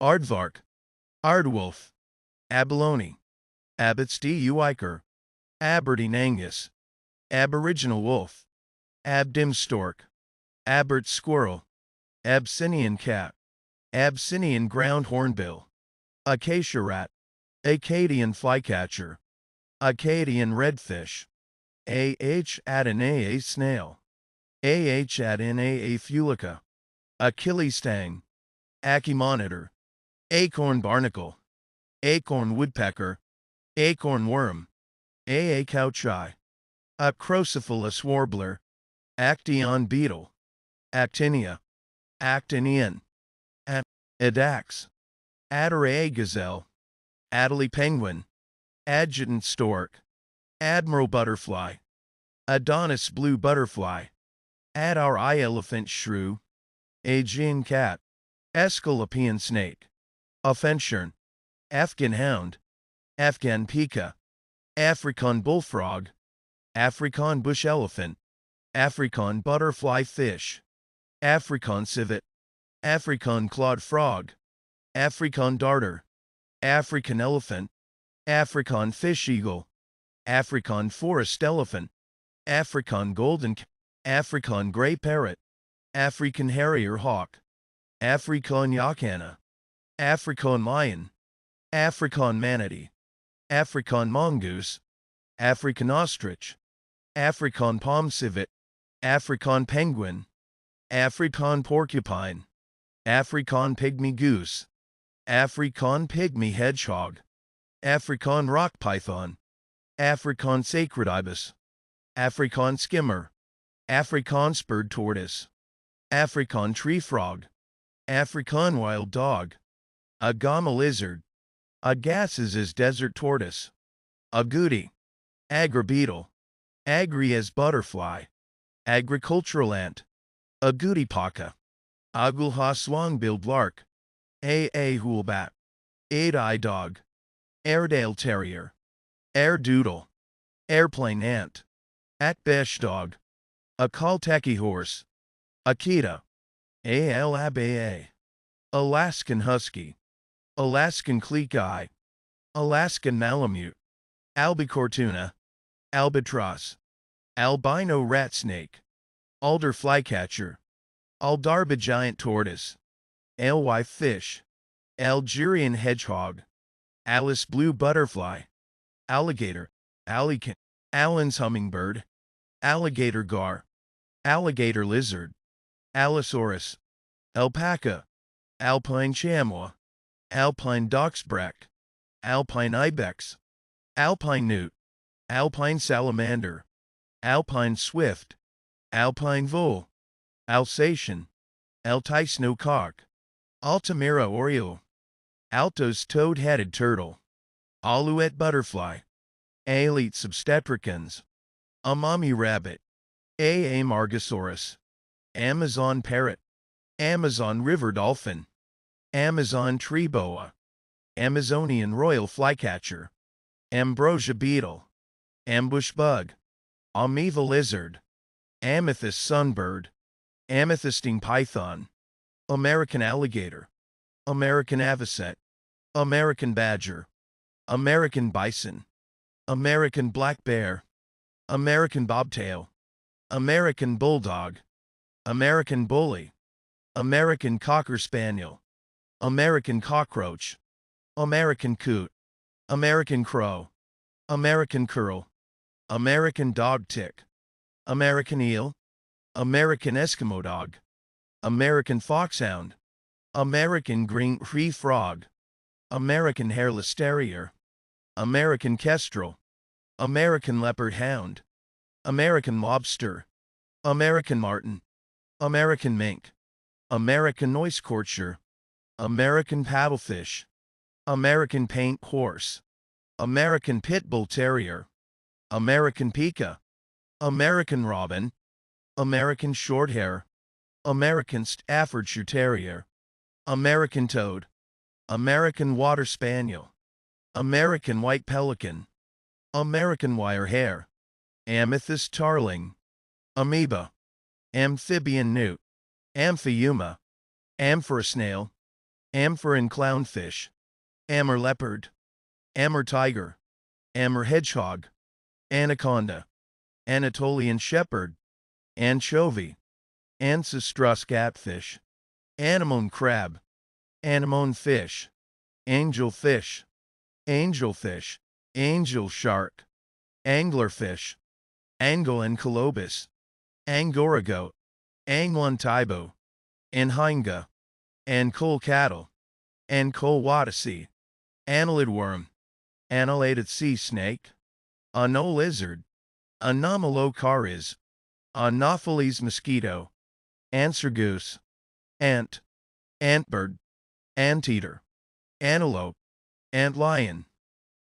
Aardvark, Aardwolf, Abalone, Abbotsty Uiker, Aberdeen Angus, Aboriginal wolf, Abdim stork, Abert squirrel, Abyssinian cat, Abyssinian ground hornbill, Acacia rat, Acadian flycatcher, Acadian redfish, adenia snail, adenia fulica, Achilles tang, Aki monitor, acorn barnacle, acorn woodpecker, acorn worm, couchi, Acrocephalus warbler, Actaeon beetle, Actinia, Actinian, Adax, Adarae gazelle, Adelie penguin, Adjutant stork, Admiral butterfly, Adonis blue butterfly, Adar eye elephant shrew, Aegean cat, Aesculapian snake, Offenshern, Afghan hound, Afghan pika, African bullfrog, African bush elephant, African butterfly fish, African civet, African clawed frog, African darter, African elephant, African fish eagle, African forest elephant, African golden, African gray parrot, African harrier hawk, African yakana, African lion, African manatee, African mongoose, African ostrich, African palm civet, African penguin, African porcupine, African pygmy goose, African pygmy hedgehog, African rock python, African sacred ibis, African skimmer, African spurred tortoise, African tree frog, African wild dog, Agama lizard, Agassiz desert tortoise, Agouti, Agri-beetle, Agrias butterfly, agricultural ant, Agouti paca, Agulhas long-billed lark, hulbat, eight-eye dog, Airedale terrier, Airdoodle, airplane ant, Atbesh dog, Akalteki horse, Akita, Alaba, Alaskan husky, Alaskan cleek eye, Alaskan malamute, albacore tuna, albatross, albino rat snake, alder flycatcher, aldarba giant tortoise, alewife fish, Algerian hedgehog, Alice blue butterfly, alligator, alican, Allen's hummingbird, alligator gar, alligator lizard, Allosaurus, alpaca, alpine chamois, alpine doxbrack, alpine ibex, alpine newt, alpine salamander, alpine swift, alpine vole, Alsatian, Altai snowcock, Altamira oriole, Altos toad-headed turtle, Alouette butterfly, Aeles obstetricans, Amami rabbit, A. margosaurus, Amazon parrot, Amazon river dolphin, Amazon tree boa, Amazonian royal flycatcher, Ambrosia beetle, ambush bug, Ameiva lizard, amethyst sunbird, amethystine python, American alligator, American avocet, American badger, American bison, American black bear, American bobtail, American bulldog, American bully, American cocker spaniel, American cockroach, American coot, American crow, American curl, American dog tick, American eel, American Eskimo dog, American foxhound, American green tree frog, American hairless terrier, American kestrel, American leopard hound, American lobster, American marten, American mink, American noisecourtier, American paddlefish, American paint horse, American pit bull terrier, American pika, American robin, American shorthair, American Staffordshire terrier, American toad, American water spaniel, American white pelican, American wire hare, amethyst tarling, amoeba, amphibian newt, amphiuma, amphora snail, Amphiran clownfish, amur leopard, amur tiger, amur hedgehog, anaconda, Anatolian shepherd, anchovy, ancestros catfish, anemone crab, anemone fish, angelfish, angelfish, angel shark, anglerfish, angolan colobus, angora goat, anglon tybo, anhinga, ancole cattle, ancole wadasi, annelid worm, annellated sea snake, ano lizard, anomalocaris, anopheles mosquito, answer goose, ant, antbird, anteater, antelope, antlion,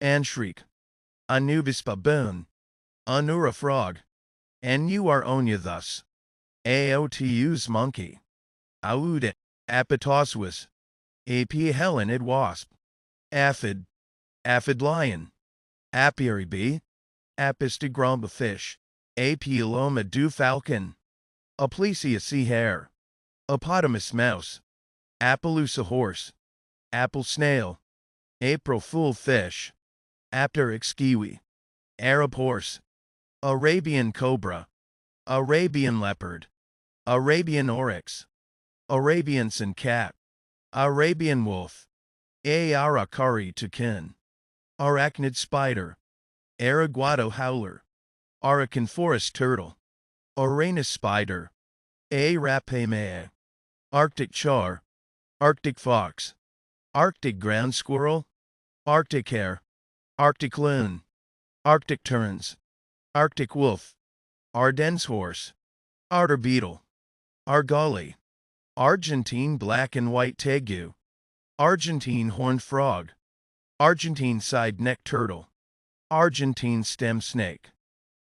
antshriek, Anubis baboon, Anura frog, Anuar thus, Aotus monkey, Aude, Apatoswis, Ap Helenid wasp, Aphid, Aphid lion, Apiary bee, Apistigramma fish, Apiloma dew falcon, Aplysia sea hare, Apotamus mouse, Appaloosa horse, Apple snail, April fool fish, Apteryx kiwi, Arab horse, Arabian cobra, Arabian leopard, Arabian oryx, Arabian sun cat, Arabian wolf, Arakari toucan, Arachnid spider, Araguado howler, Arakan forest turtle, Uranus spider, Rapamea, Arctic char, Arctic fox, Arctic ground squirrel, Arctic hare, Arctic loon, Arctic terns, Arctic wolf, Ardennes horse, Arter beetle, Argali, Argentine black and white tegu, Argentine horned frog, Argentine side-neck turtle, Argentine stem snake,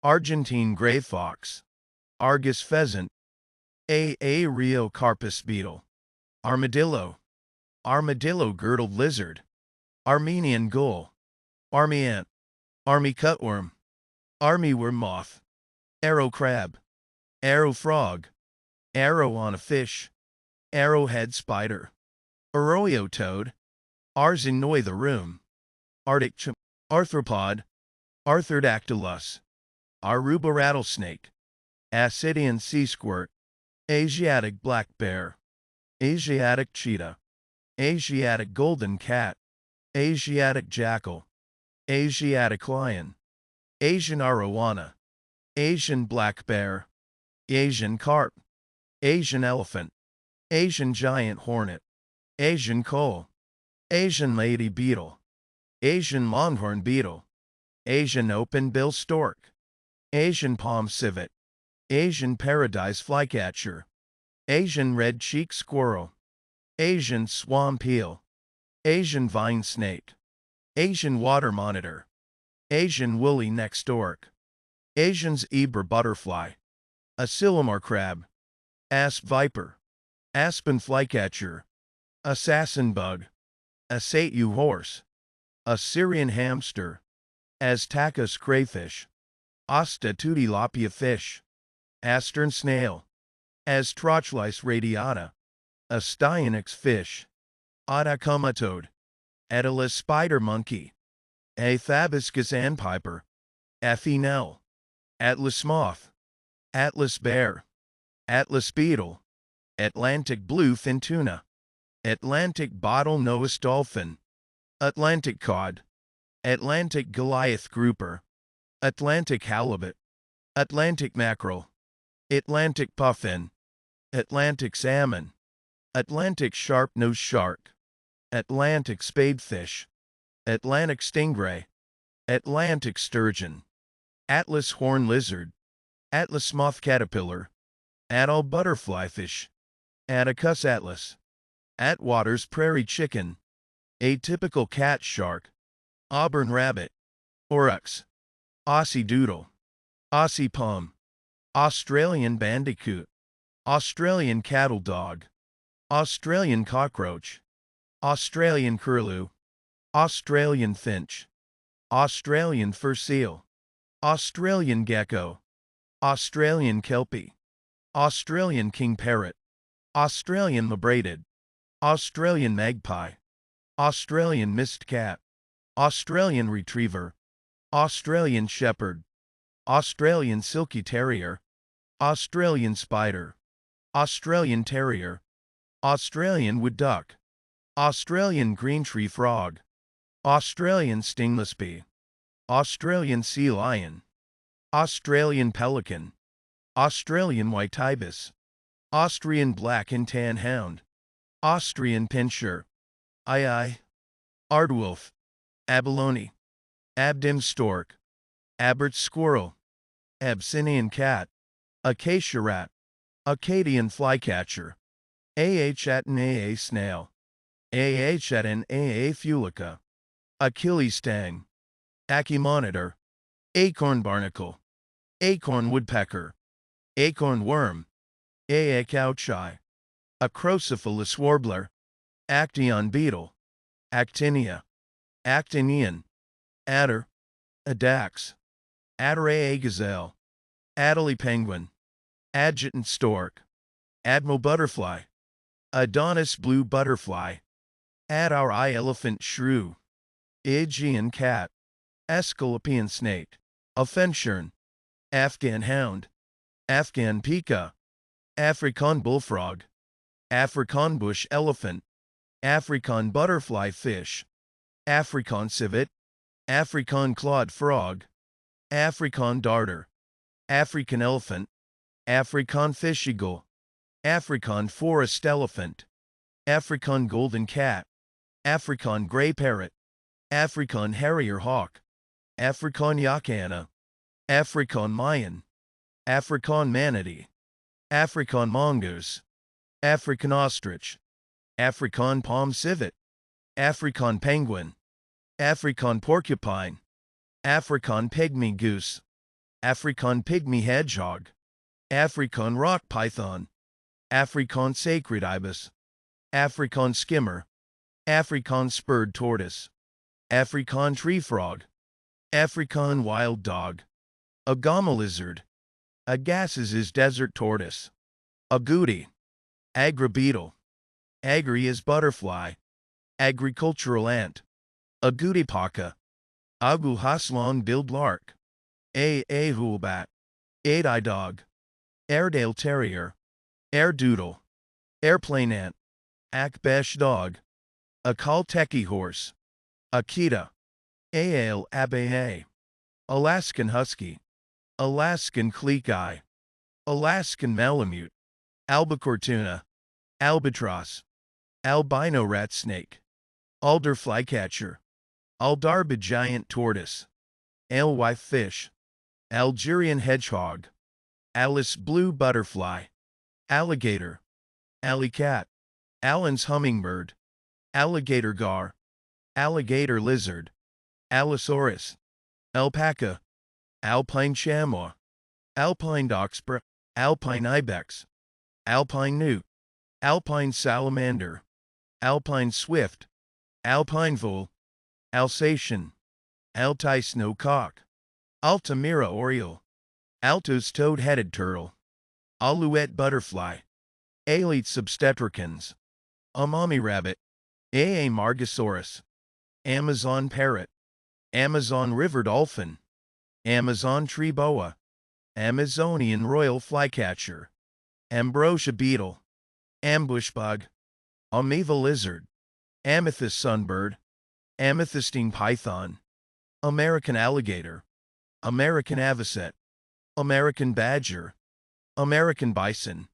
Argentine gray fox, Argus pheasant, A. Rio carpus beetle, Armadillo, Armadillo girdled lizard, Armenian gull, Army ant, Army cutworm, Army worm moth, Arrow crab, Arrow frog, Arrow on a fish, Arrowhead spider, Arroyo toad, Arzinoi the room, Arctic chimp, Arthropod, Arthrodactylus, Aruba rattlesnake, Ascidian sea squirt, Asiatic black bear, Asiatic cheetah, Asiatic golden cat, Asiatic jackal, Asiatic lion, Asian arowana, Asian black bear, Asian carp, Asian elephant, Asian giant hornet, Asian coal, Asian lady beetle, Asian longhorn beetle, Asian open-bill stork, Asian palm civet, Asian paradise flycatcher, Asian red-cheeked squirrel, Asian swamp eel, Asian vine snake, Asian water monitor, Asian woolly neck stork, Asian zebra butterfly, Asilomar crab, asp viper, aspen flycatcher, assassin bug, Asatu horse, Assyrian hamster, Astacus crayfish, Ostatutilapia fish, Astern snail, Astrochlys radiata, Astionix fish, Atacama toad, Atlas spider monkey, Athabascus sandpiper, Athenel, Atlas moth, Atlas bear, Atlas beetle, Atlantic bluefin tuna, Atlantic bottlenose dolphin, Atlantic cod, Atlantic Goliath grouper, Atlantic halibut, Atlantic mackerel, Atlantic puffin, Atlantic salmon, Atlantic sharp-nosed shark, Atlantic spadefish, Atlantic stingray, Atlantic sturgeon, Atlas horn lizard, Atlas moth caterpillar, Atoll butterflyfish, Atticus atlas, Atwater's prairie chicken, Atypical cat shark, Auburn rabbit, Oryx, Aussie doodle, Aussie pom, Australian bandicoot, Australian cattle dog, Australian cockroach, Australian curlew, Australian finch, Australian fur seal, Australian gecko, Australian kelpie, Australian king parrot, Australian labraded, Australian magpie, Australian mist cat, Australian retriever, Australian shepherd, Australian silky terrier, Australian spider, Australian terrier, Australian wood duck, Australian green tree frog, Australian stingless bee, Australian sea lion, Australian pelican, Australian white ibis, Austrian black and tan hound, Austrian pinscher, Aye, aardwolf, abalone, Abdim stork, Abert squirrel, Abyssinian cat, acacia rat, Acadian flycatcher, Achatin aa snail, Achatin aa fulica, Achilles stang, Achimonitor, acorn barnacle, acorn woodpecker, acorn worm, Aa cowchai, Acrocephalus warbler, Actaeon beetle, Actinia, Actinian, adder, Adax, Adder gazelle, Adelie penguin, Adjutant stork, Admiral butterfly, Adonis blue butterfly, Adar elephant shrew, Aegean cat, Asclepian snake, Affenshern, Afghan hound, Afghan pika, African bullfrog, African bush elephant, African butterfly fish, African civet, African clawed frog, African darter, African elephant, African fish eagle, African forest elephant, African golden cat, African gray parrot, African harrier hawk, African yakana, African Mayan, African manatee, African mongoose, African ostrich, African palm civet, African penguin, African porcupine, African pygmy goose, African pygmy hedgehog, African rock python, African sacred ibis, African skimmer, African spurred tortoise, African tree frog, African wild dog, Agama lizard, Agassiz desert tortoise, Agouti, Agra beetle, Agri is butterfly, agricultural ant, Agouti paca, Agu haslan billed lark, A hulbat, Adi dog, Airedale terrier, Air doodle, airplane ant, Akbesh dog, Akalteki horse, Akita, Aal abae, Alaskan husky, Alaskan cleek-eye, Alaskan malamute, albacore tuna, albatross, albino rat snake, alder flycatcher, aldarba giant tortoise, alewife fish, Algerian hedgehog, Alice blue butterfly, alligator, alley cat, Allen's hummingbird, alligator gar, alligator lizard, Allosaurus, alpaca, alpine chamois, alpine oxbra, alpine ibex, alpine newt, alpine salamander, alpine swift, alpine vole, Alsatian, Altai snowcock, Altamira oriole, Altos toad-headed turtle, Alouette butterfly, Aletes obstetricans, Amami rabbit, Aa margosaurus, Amazon parrot, Amazon river dolphin, Amazon tree boa, Amazonian royal flycatcher, Ambrosia beetle, ambush bug, Ameva lizard, amethyst sunbird, amethystine python, American alligator, American avocet, American badger, American bison,